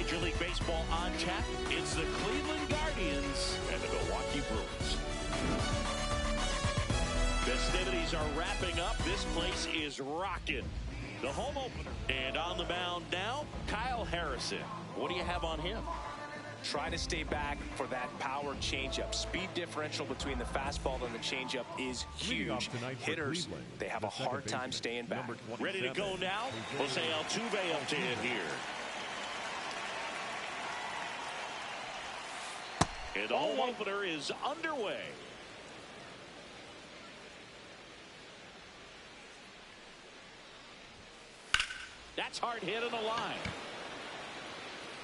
Major League Baseball on tap. It's the Cleveland Guardians and the Milwaukee Brewers. Festivities are wrapping up. This place is rocking. The home opener. And on the mound now, Kyle Harrison. What do you have on him? Try to stay back for that power changeup. Speed differential between the fastball and the changeup is huge. Hitters, they have a hard time staying back. Ready to go now? Jose Altuve up to hit here. And the home opener is underway. That's hard hit on the line.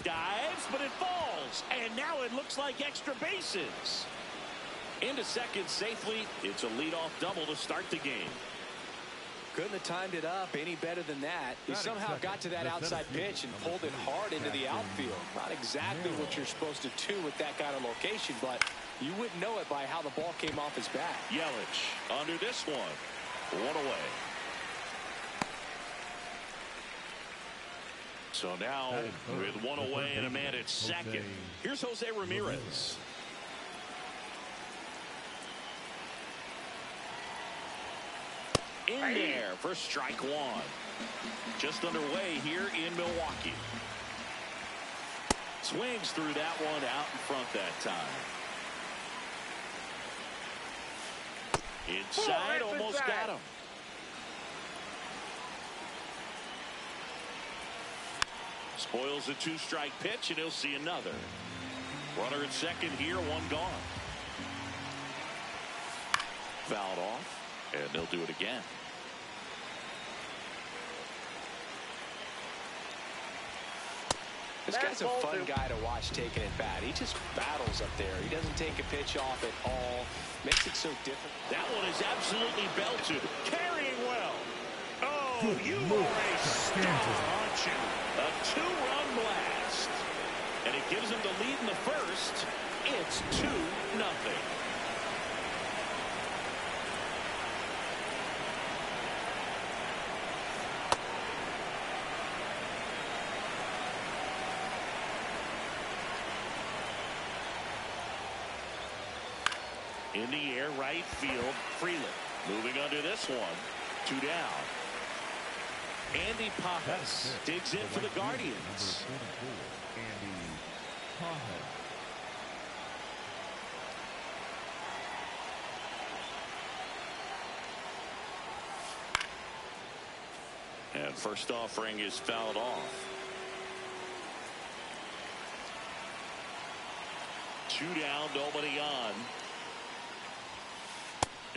Dives, but it falls. And now it looks like extra bases. Into second safely. It's a leadoff double to start the game. Couldn't have timed it up any better than that. He somehow got to that outside pitch and pulled it hard into the outfield. Not exactly what you're supposed to do with that kind of location, but you wouldn't know it by how the ball came off his bat. Yelich under this one. One away. So now, with one away and a man at second, here's Jose Ramirez. In there for strike one. Just underway here in Milwaukee. Swings through that one out in front that time. Inside, almost got him. Spoils the two-strike pitch, and he'll see another. Runner at second here, one gone. Fouled off, and they'll do it again. This guy's a fun guy to watch taking it bat. He just battles up there. He doesn't take a pitch off at all. Makes it so different. That one is absolutely belted. Carrying well. Oh, you are a star, aren't you? A two-run blast. And it gives him the lead in the first. It's 2-0. In the air, right field, Freeland. Moving under this one. 2 down. Andy Pajas digs in for the Guardians. Andy Pajas. And first offering is fouled off. 2 down, nobody on.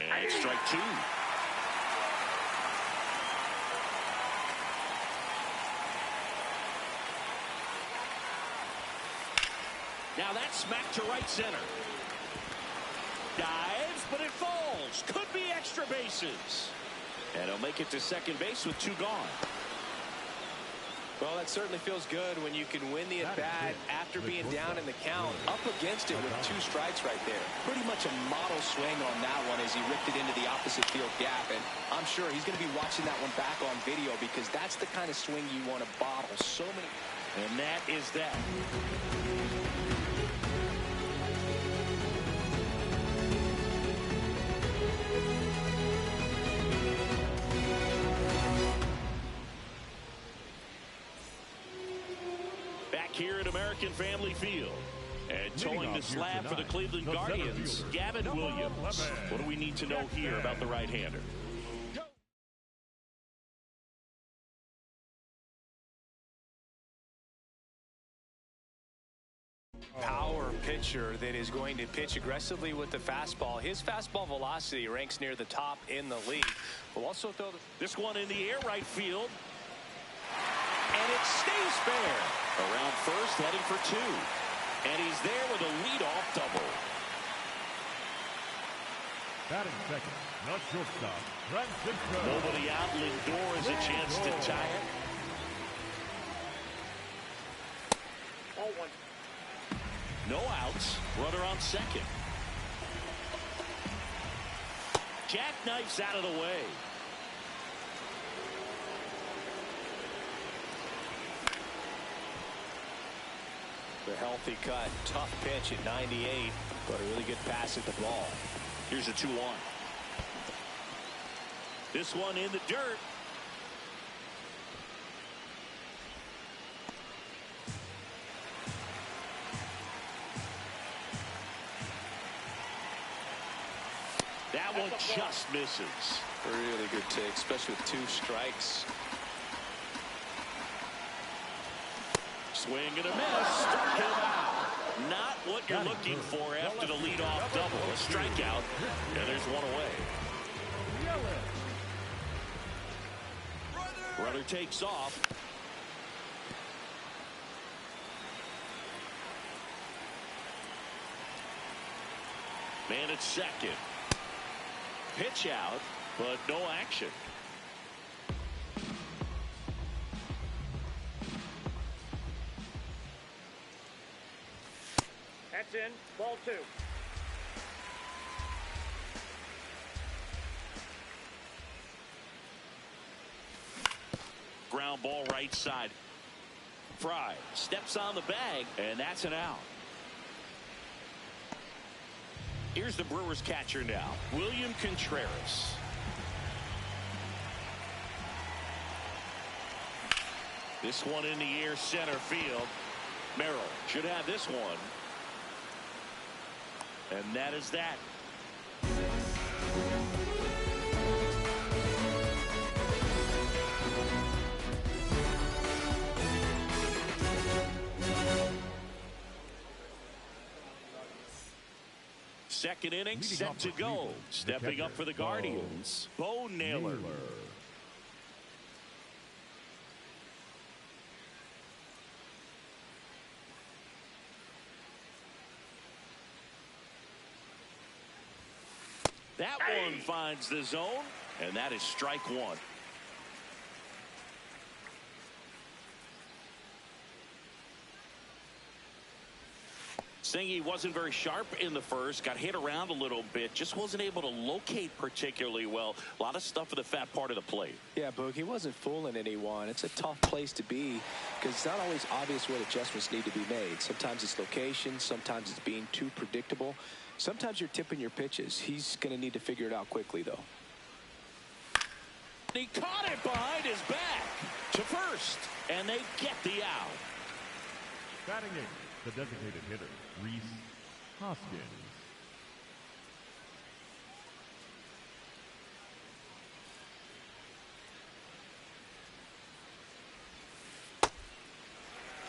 And strike 2. Now that's smacked to right center. Dives, but it falls. Could be extra bases. And he'll make it to second base with 2 gone. Well, that certainly feels good when you can win the at-bat after being down in the count, up against it with 2 strikes right there. Pretty much a model swing on that one as he ripped it into the opposite field gap. And I'm sure he's going to be watching that one back on video because that's the kind of swing you want to bottle. So many. And that is that. Here at American Family Field. And towing the slab for the Cleveland Guardians, Gavin Williams. What do we need to know here about the right-hander? Power pitcher that is going to pitch aggressively with the fastball. His fastball velocity ranks near the top in the league. We'll also throw this one in the air, right field. And it stays fair. Around first, heading for 2. And he's there with a leadoff double. Batting second, not shortstop, Francisco. Nobody out. Lindor has a chance to tie it. No outs. Runner on second. Jackknifes out of the way. The healthy cut. Tough pitch at 98, but a really good pass at the ball. Here's a 2-1. This one in the dirt. That one just misses. Really good take, especially with 2 strikes. Swing and a miss. Struck him out. Not what you're looking for after the leadoff double. A strikeout, and there's one away. Runner takes off. Man at second. Pitch out, but no action. That's in. Ball 2. Ground ball right side. Fry steps on the bag, and that's an out. Here's the Brewers catcher now, William Gtorrious. This one in the air, center field. Merrill should have this one. And that is that. Second inning set to go. Stepping up for the Guardians, Bo Naylor. That one finds the zone, and that is strike 1. Singy wasn't very sharp in the first, got hit around a little bit, just wasn't able to locate particularly well. A lot of stuff at the fat part of the plate. Yeah, Boog, he wasn't fooling anyone. It's a tough place to be because it's not always obvious what adjustments need to be made. Sometimes it's location, sometimes it's being too predictable. Sometimes you're tipping your pitches. He's going to need to figure it out quickly, though. He caught it behind his back to first, and they get the out. Batting 8, the designated hitter, Rhys Hoskins.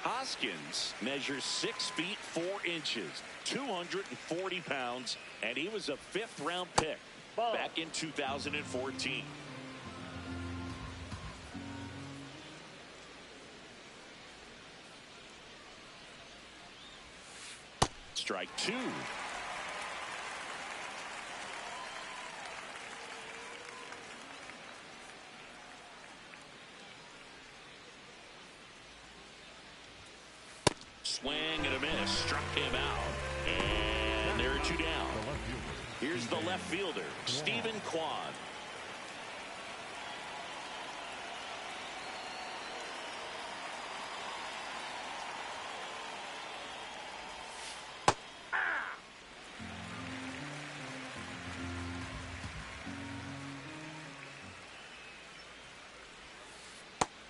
Hoskins measures 6 feet 4 inches, 240 pounds, and he was a 5th-round pick back in 2014. Strike 2. Swing and a miss, struck him out, and there are 2 down. Here's the left fielder, Stephen Kwan.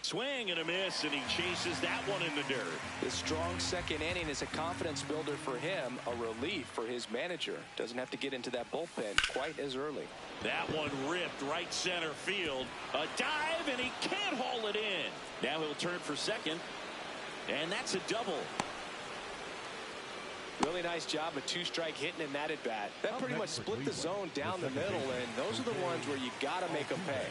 Swing and a miss, and he chases that one in the dirt. The strong second inning is a confidence builder for him, a relief for his manager. Doesn't have to get into that bullpen quite as early. That one ripped right center field. A dive, and he can't haul it in. Now he'll turn for second, and that's a double. Really nice job of 2-strike hitting in that at bat. That pretty much split the zone down the middle, and those are the ones where you got to make them pay.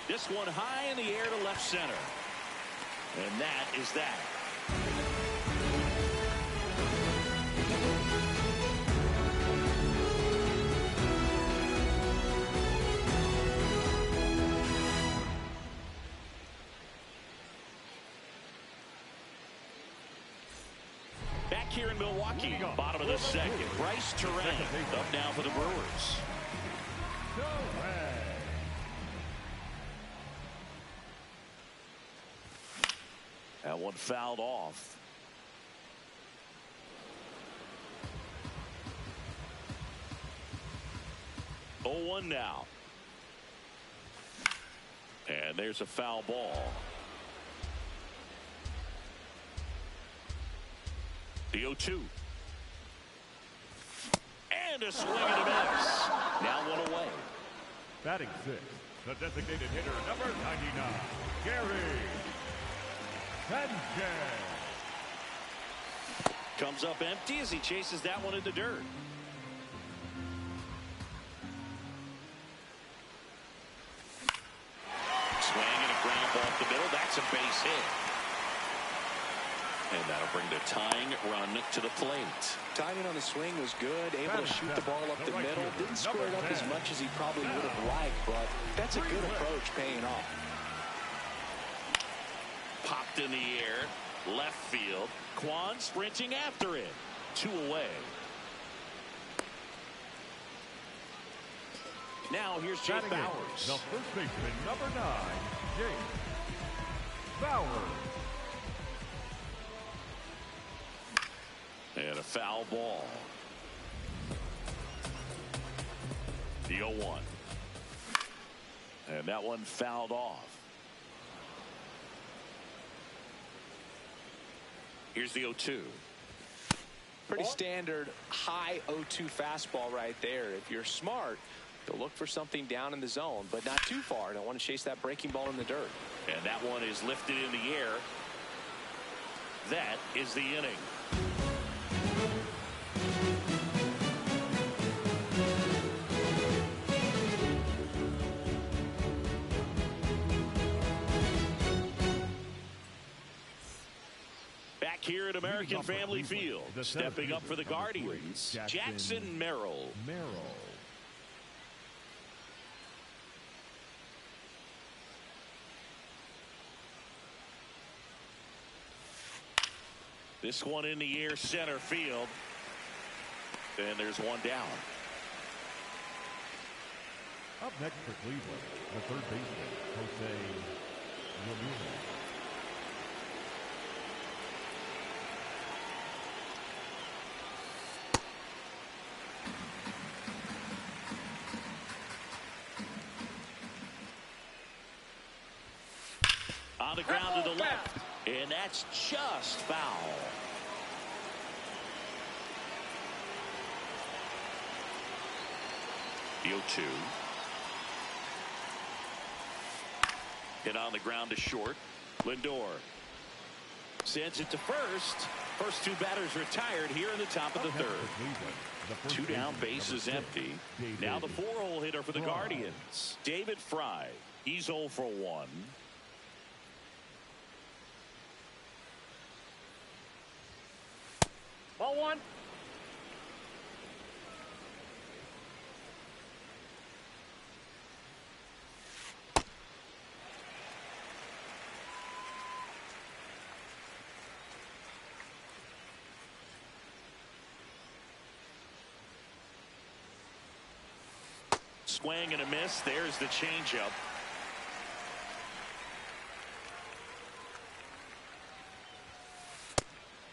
This one high in the air to left center. And that is that. Back here in Milwaukee, bottom of the second. Bryce Terang up now for the Brewers. That one fouled off. Oh, 1 now. And there's a foul ball. The 0-2. And a swing and a miss. Now 1 away. Batting 6, the designated hitter, number 99, Gary Sanchez. Comes up empty as he chases that one in the dirt. Swing and a ground ball up the middle. That's a base hit. And that'll bring the tying run to the plate. Timing on the swing was good. Able to shoot the ball up the middle. Didn't square it up as much as he probably would have liked, but that's a good approach paying off. Popped in the air. Left field. Kwan sprinting after it. 2 away. Now here's Jake Bowers. The first baseman, number 9, Jake Bowers. And a foul ball. The 0-1. And that one fouled off. Here's the 0-2. Pretty standard high 0-2 fastball right there. If you're smart, you'll look for something down in the zone, but not too far. Don't want to chase that breaking ball in the dirt. And that one is lifted in the air. That is the inning. Back here at American Family Field, stepping up for the Guardians, Jackson Merrill. This one in the air, center field. And there's one down. Up next for Cleveland, the third baseman, Jose Ramirez. On the ground to the left. And that's just foul. The 0-2. Hit on the ground to short. Lindor sends it to first. First 2 batters retired here in the top of the third. 2 down, base is empty. Now the 4-hole hitter for the Guardians, David Fry. He's 0 for 1. Ball 1. Swing and a miss. There's the changeup.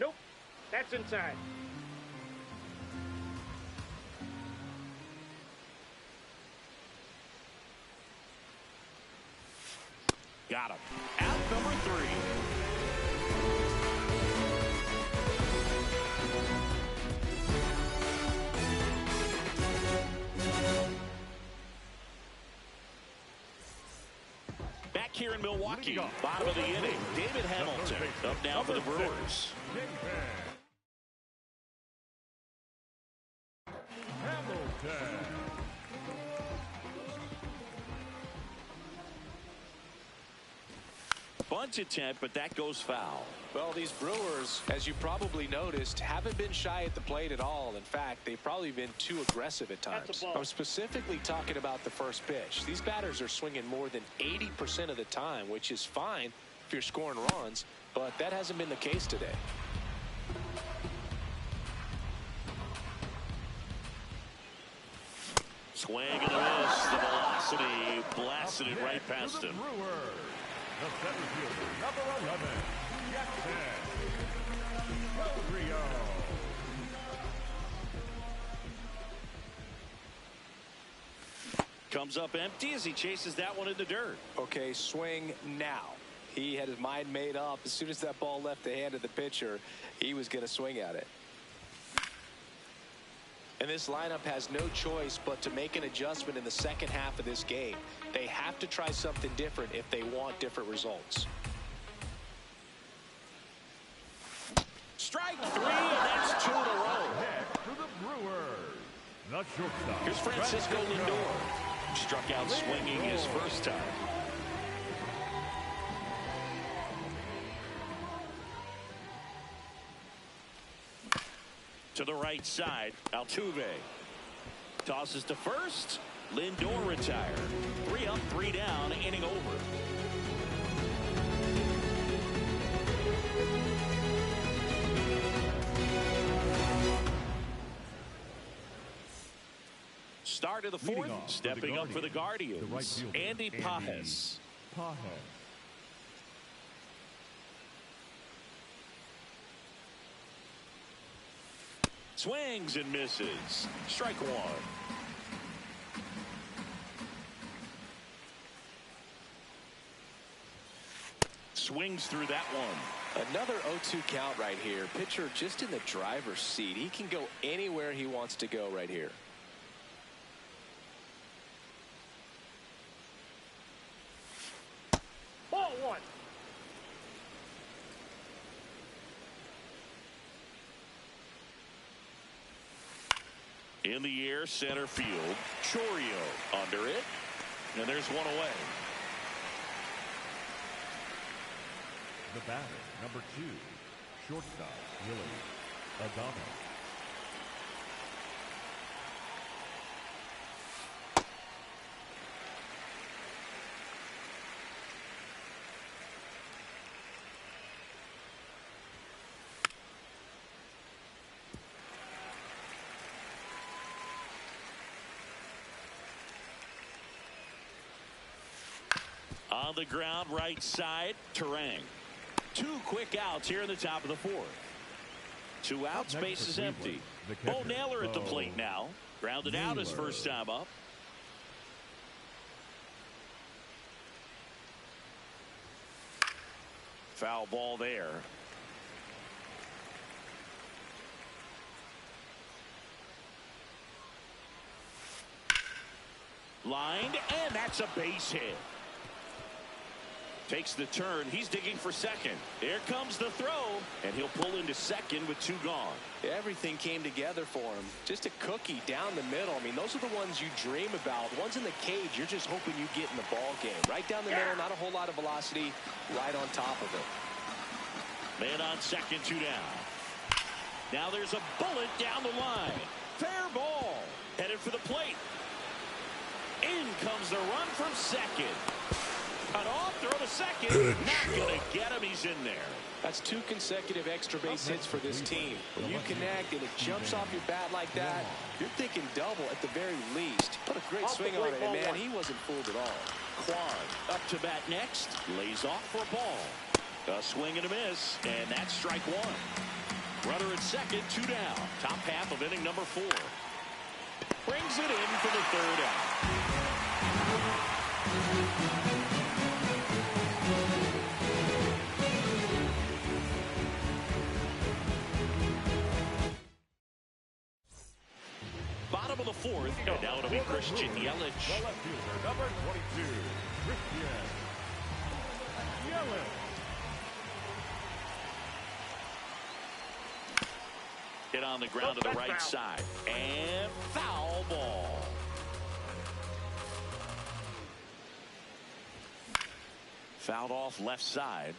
Nope. That's inside. Got him. Out number 3. Back here in Milwaukee, bottom of the inning, David Hamilton up now for the Brewers. Bunt attempt, but that goes foul. Well, these Brewers, as you probably noticed, haven't been shy at the plate at all. In fact, they've probably been too aggressive at times. I'm specifically talking about the first pitch. These batters are swinging more than 80% of the time, which is fine if you're scoring runs, but that hasn't been the case today. Swing and a miss. The velocity blasted it right past him. The center fielder, number 11, Gtorrious. Comes up empty as he chases that one in the dirt. Okay, swing now. He had his mind made up. As soon as that ball left the hand of the pitcher, he was going to swing at it. And this lineup has no choice but to make an adjustment in the second half of this game. They have to try something different if they want different results. Strike 3, and that's 2 in a row. Next for the Brewers, the shortstop. Here's Francisco Lindor. Struck out swinging his first time. To the right side, Altuve tosses to first. Lindor retired. 3 up, 3 down, inning over. Start of the fourth, stepping up for the Guardians, Andy Pajes. Swings and misses. Strike 1. Swings through that one. Another 0-2 count right here. Pitcher just in the driver's seat. He can go anywhere he wants to go right here. Ball 1. In the air, center field. Gtorrious under it. And there's one away. The batter, number 2, shortstop, Willie Adames. On the ground, right side, Terang. 2 quick outs here in the top of the 4th. 2 outs, base is empty. Bo Naylor at the plate now. Grounded out his first time up. Foul ball there. Lined, and that's a base hit. Takes the turn. He's digging for second. Here comes the throw, and he'll pull into second with 2 gone. Everything came together for him. Just a cookie down the middle. I mean, those are the ones you dream about. The ones in the cage, you're just hoping you get in the ball game. Right down the middle, not a whole lot of velocity, right on top of it. Man on second, 2 down. Now there's a bullet down the line. Fair ball. Headed for the plate. In comes the run from second. Cut off, throw to second. Not going to get him. He's in there. That's 2 consecutive extra base hits for this team. When you connect and it jumps off your bat like that, you're thinking double at the very least. Put a great swing on it, and man, he wasn't fooled at all. Quan up to bat next. Lays off for a ball. A swing and a miss, and that's strike 1. Runner at second, 2 down. Top half of inning number 4. Brings it in for the 3rd out. Bottom of the 4th, and now it'll be Christian Yelich. The left fielder, number 22, Christian Yelich. Hit on the ground to the right side. And foul ball. Fouled off left side.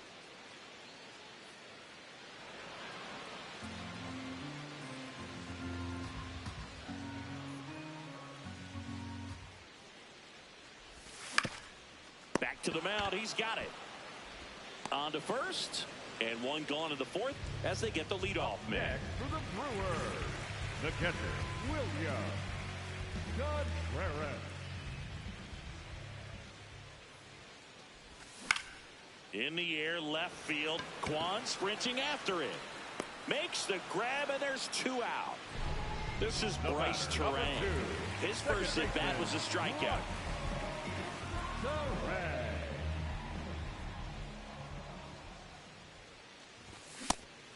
Back to the mound. He's got it. On to first. And 1 gone in the 4th as they get the leadoff man. Next for the Brewers, the catcher, William Gtorrious. In the air, left field. Kwan sprinting after it. Makes the grab, and there's 2 out. This is Bryce Terang. His first at-bat was a strikeout.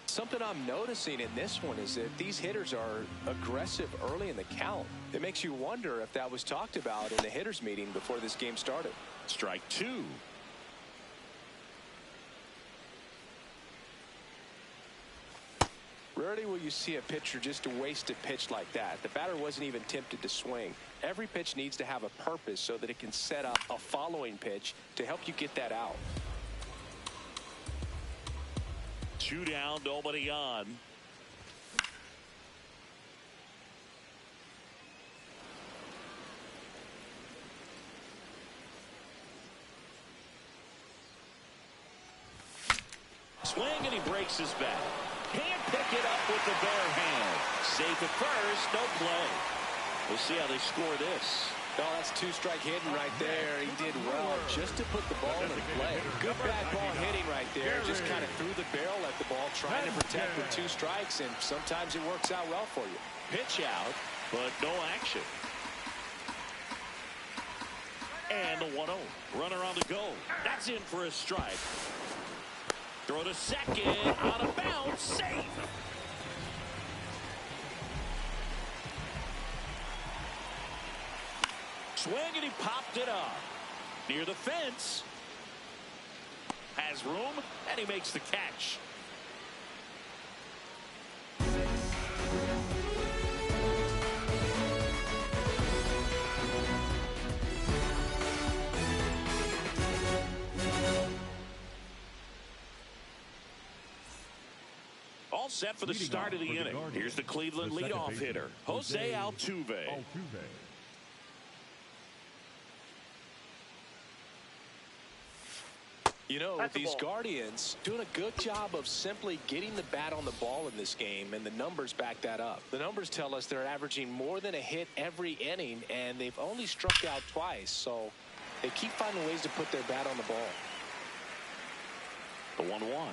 Something I'm noticing in this one is that these hitters are aggressive early in the count. It makes you wonder if that was talked about in the hitters meeting before this game started. Strike 2. Rarely will you see a pitcher just waste a pitch like that. The batter wasn't even tempted to swing. Every pitch needs to have a purpose so that it can set up a following pitch to help you get that out. 2 down, nobody on. Swing, and he breaks his bat. Can't pick it up with the bare hand. Safe at first, no play. We'll see how they score this. Oh, that's 2-strike hitting right there. He did well just to put the ball in play. Good bad ball hitting right there. Just kind of threw the barrel at the ball, trying to protect with 2 strikes, and sometimes it works out well for you. Pitch out, but no action. And the 1-0. Runner on the go. That's in for a strike. Throw to second. On a bounce. Safe. Swing, and he popped it up. Near the fence. Has room, and he makes the catch. All set for the start of the inning. Here's the Cleveland leadoff hitter, Jose Altuve. You know, these Guardians doing a good job of simply getting the bat on the ball in this game, and the numbers back that up. The numbers tell us they're averaging more than a hit every inning, and they've only struck out twice, so they keep finding ways to put their bat on the ball. The 1-1.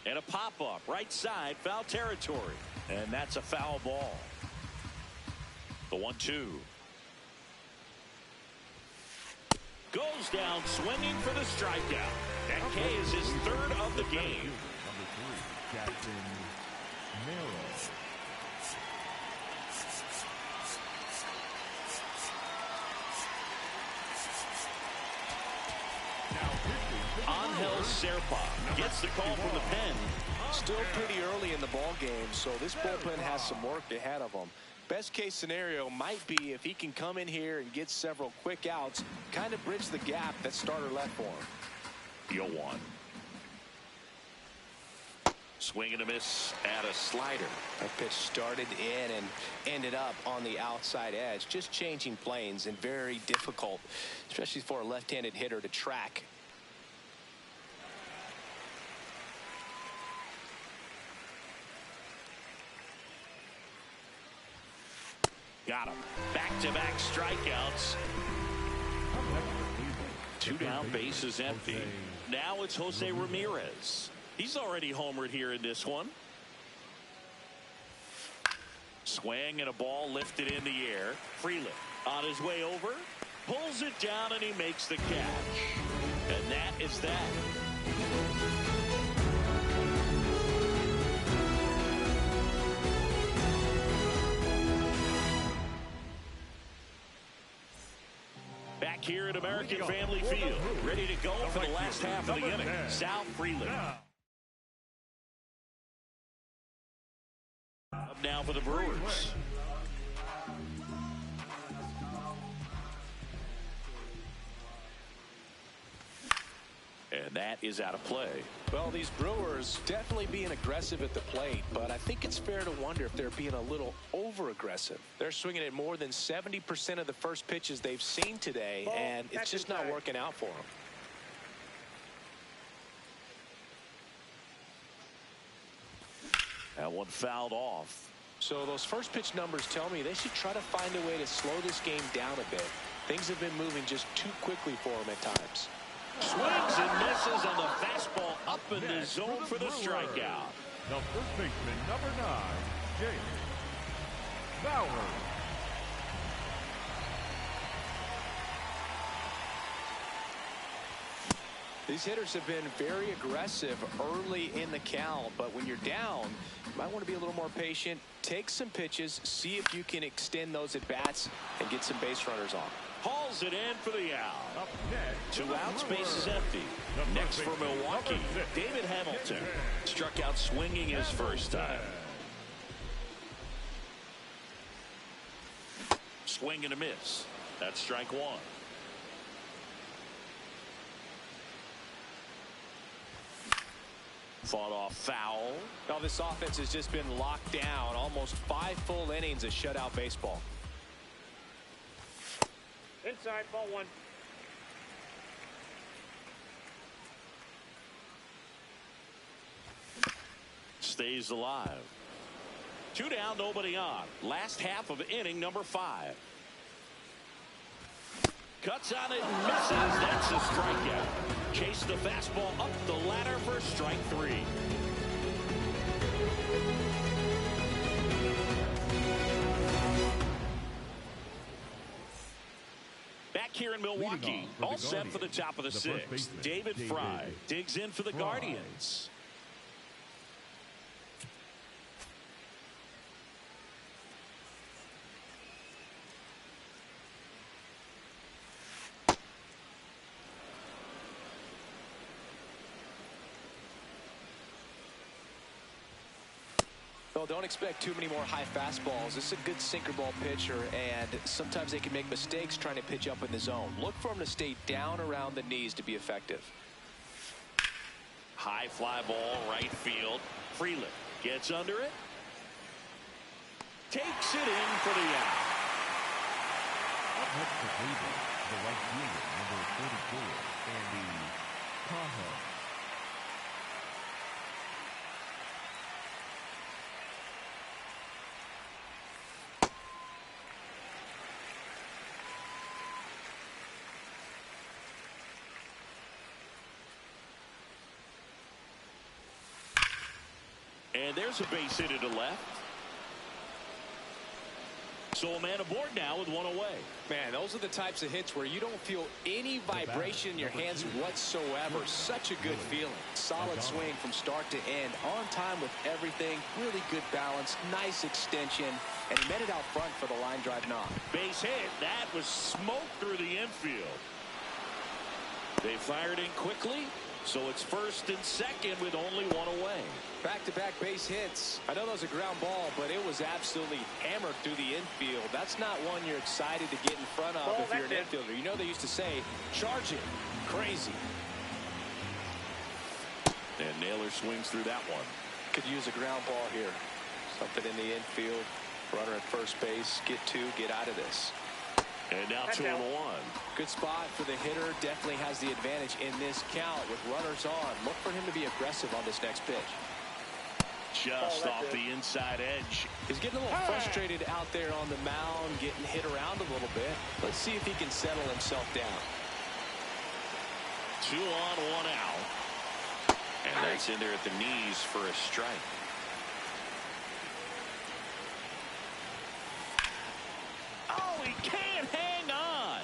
And a pop-up, right side, foul territory. And that's a foul ball. The 1-2. Goes down swinging for the strikeout. That K is his 3rd of the game. Angel Serpa gets the call from the pen. Still pretty early in the ball game, so this bullpen has some work ahead of them. Best case scenario might be if he can come in here and get several quick outs, kind of bridge the gap that starter left for him. 0-1. Swing and a miss at a slider. That pitch started in and ended up on the outside edge, just changing planes, and very difficult, especially for a left-handed hitter to track. Got him. Back-to-back strikeouts. 2 down, bases empty. Now it's Jose Ramirez. He's already homered here in this one. Swing and a ball lifted in the air. Freeland on his way over. Pulls it down, and he makes the catch. And that is that. Back here at American Family Field, ready to go for the last half of the inning. Sal Freeland. Up now for the Brewers. And that is out of play. Well, these Brewers definitely being aggressive at the plate, but I think it's fair to wonder if they're being a little over-aggressive. They're swinging at more than 70% of the first pitches they've seen today, and it's just not working out for them. That one fouled off. So those first pitch numbers tell me they should try to find a way to slow this game down a bit. Things have been moving just too quickly for him at times. Swings and misses on the fastball up in the zone for the strikeout. The first baseman, number 9, James Bauer. These hitters have been very aggressive early in the count, but when you're down, you might want to be a little more patient. Take some pitches, see if you can extend those at bats and get some base runners on. Hauls it in for the out. Up next, 2 outs, base is empty. Next for Milwaukee, David Hamilton. Struck out swinging his first time. Swing and a miss. That's strike 1. Fought off foul. Now this offense has just been locked down. Almost 5 full innings of shutout baseball. Inside, ball 1. Stays alive. 2 down, nobody on. Last half of inning number 5. Cuts on it and misses. That's a strikeout. Chase the fastball up the ladder for strike 3. Back here in Milwaukee, all set for the top of the 6th. David Fry digs in for the Guardians. Well, don't expect too many more high fastballs. This is a good sinker ball pitcher, and sometimes they can make mistakes trying to pitch up in the zone. Look for him to stay down around the knees to be effective. High fly ball, right field. Freeland gets under it. Takes it in for the out. Up next for Cleveland, the right fielder, number 44, Andy Cajo. And there's a base hit to left. So a man aboard now with 1 away. Man, those are the types of hits where you don't feel any vibration in your hands whatsoever. Such a good feeling. Solid swing from start to end. On time with everything. Really good balance. Nice extension. And he met it out front for the line drive knock. Base hit. That was smoke through the infield. They fired in quickly. So it's first and second with only 1 away. Back-to-back base hits. I know that was a ground ball, but it was absolutely hammered through the infield. That's not one you're excited to get in front of if you're an infielder. You know they used to say, charge it. Crazy. And Naylor swings through that one. Could use a ground ball here. Something in the infield. Runner at first base. Get 2. Get out of this. And now 2-1. Good spot for the hitter. Definitely has the advantage in this count with runners on. Look for him to be aggressive on this next pitch. Just off the inside edge. He's getting a little frustrated out there on the mound, getting hit around a little bit. Let's see if he can settle himself down. 2 on, 1 out. And that's in there at the knees for a strike. Oh, he can't hang on.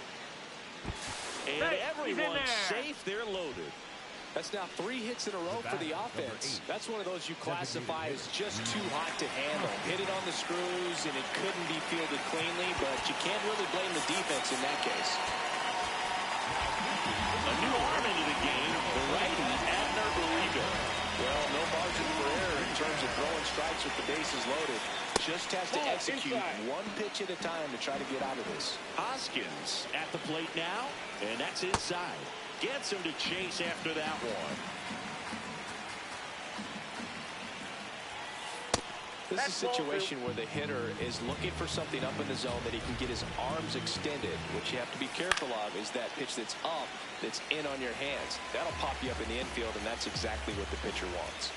And everyone's safe. They're loaded. That's now 3 hits in a row for the offense. That's one of those you classify as just too hot to handle. Hit it on the screws, and it couldn't be fielded cleanly, but you can't really blame the defense in that case. A new arm into the game, the righty, Abner Uribe. Well, no margin for error in terms of throwing strikes with the bases loaded. Just has to execute 1 pitch at a time to try to get out of this. Hoskins at the plate now, and that's inside. Gets him to chase after that one. This is a situation where the hitter is looking for something up in the zone that he can get his arms extended. What you have to be careful of is that pitch that's up, that's in on your hands. That'll pop you up in the infield, and that's exactly what the pitcher wants.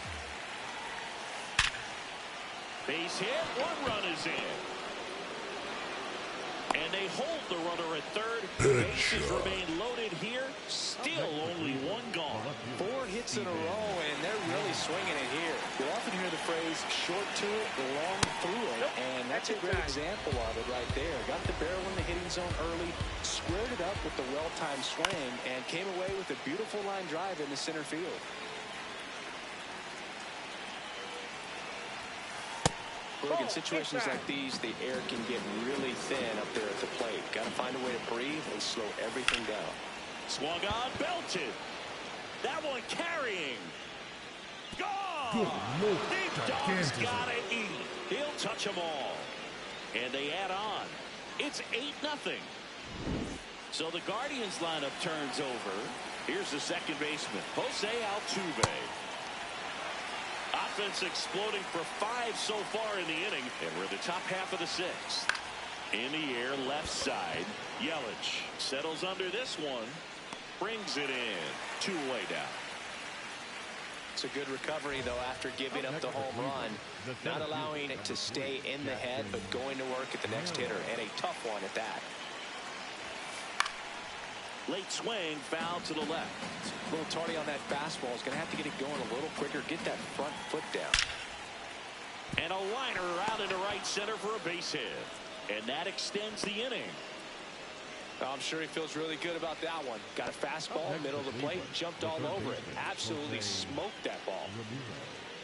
Base hit, 1 run is in. And And they hold the runner at third. Bases remain loaded here. Still only one gone. 4 hits in a row, and they're really swinging it here. You'll often hear the phrase, short to it, long through it. And that's a great example of it right there. Got the barrel in the hitting zone early, squared it up with the well-timed swing, and came away with a beautiful line drive in the center field. Look, in situations like these, the air can get really thin up there at the plate. Got to find a way to breathe and slow everything down. Swung on, belted. That one carrying. Gone! Deep dog's got to eat. He'll touch them all. And they add on. It's 8-0. So the Guardians lineup turns over. Here's the second baseman, Jose Altuve. Offense exploding for 5 so far in the inning, and we're in the top half of the 6th. In the air, left side. Yelich settles under this one, brings it in. 2 away down. It's a good recovery, though, after giving up the home run. Not allowing it to stay in the head, but going to work at the next hitter, and a tough one at that. Late swing, foul to the left. A little tardy on that fastball. Is going to have to get it going a little quicker. Get that front foot down. And a liner out into right center for a base hit. And that extends the inning. I'm sure he feels really good about that one. Got a fastball, middle of the plate, jumped all over it. Absolutely smoked that ball.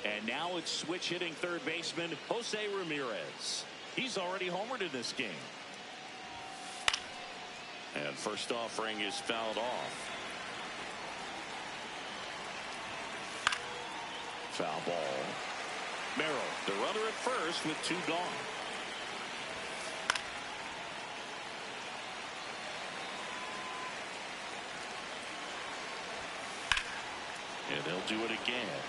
And now it's switch hitting third baseman Jose Ramirez. He's already homered in this game. And first offering is fouled off. Foul ball. Merrill, the runner at first with 2 gone. And they'll do it again.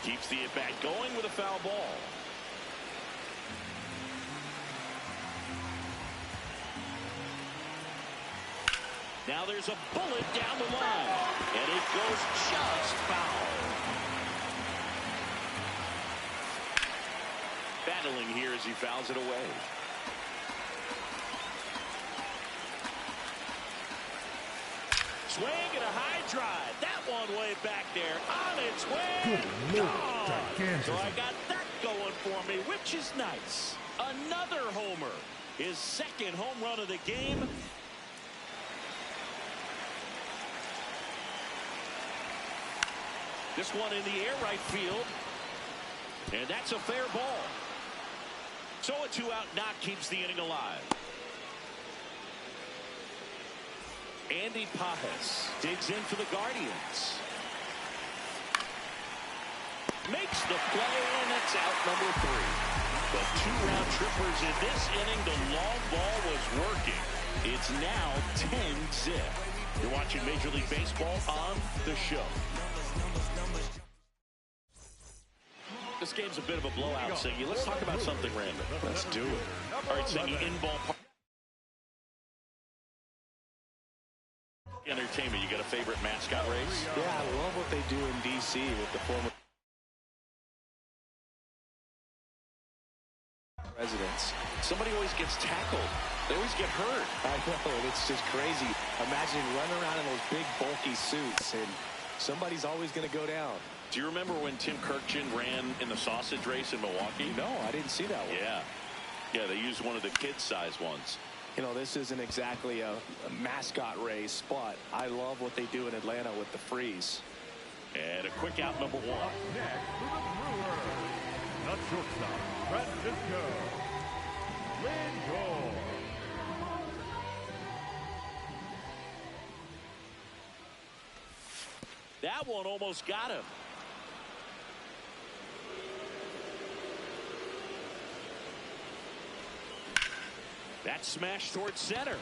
Keeps the at-bat going with a foul ball. Now there's a bullet down the line, and it goes just foul. Battling here as he fouls it away. Swing and a high drive. That one way back there. On its way. Gone. So I got that going for me, which is nice. Another homer. His second home run of the game. This one in the air right field. And that's a fair ball. So a 2-out knock keeps the inning alive. Andy Pajes digs in for the Guardians. Makes the play, and that's out number 3. The 2-round trippers in this inning. The long ball was working. It's now 10-zip. You're watching Major League Baseball on the show. This game's a bit of a blowout, Siggy. Let's talk about something random. Let's do it. All right, Siggy, in ballpark entertainment, you got a favorite mascot race? Yeah, I love what they do in D.C. with the former presidents. Somebody always gets tackled. They always get hurt. I know, it's just crazy. Imagine running around in those big, bulky suits, and somebody's always going to go down. Do you remember when Tim Kirkjian ran in the sausage race in Milwaukee? No, I didn't see that one. Yeah, they used one of the kid-sized ones. You know, this isn't exactly a mascot race, but I love what they do in Atlanta with the freeze. And a quick out, number 1. Next for the Brewers, the shortstop, Francisco Lindor. That one almost got him. That smash towards center.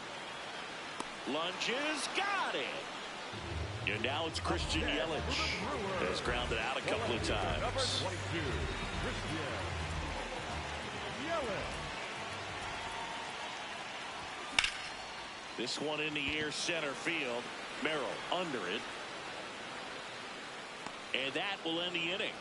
Lunges, got it. And now it's Christian Yelich. Has grounded out a couple of times. Number 22, Christian Yelich. This one in the air, center field. Merrill under it. And that will end the inning.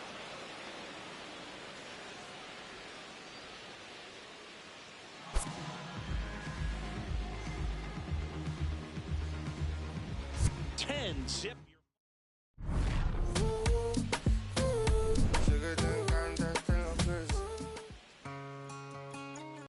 Zip.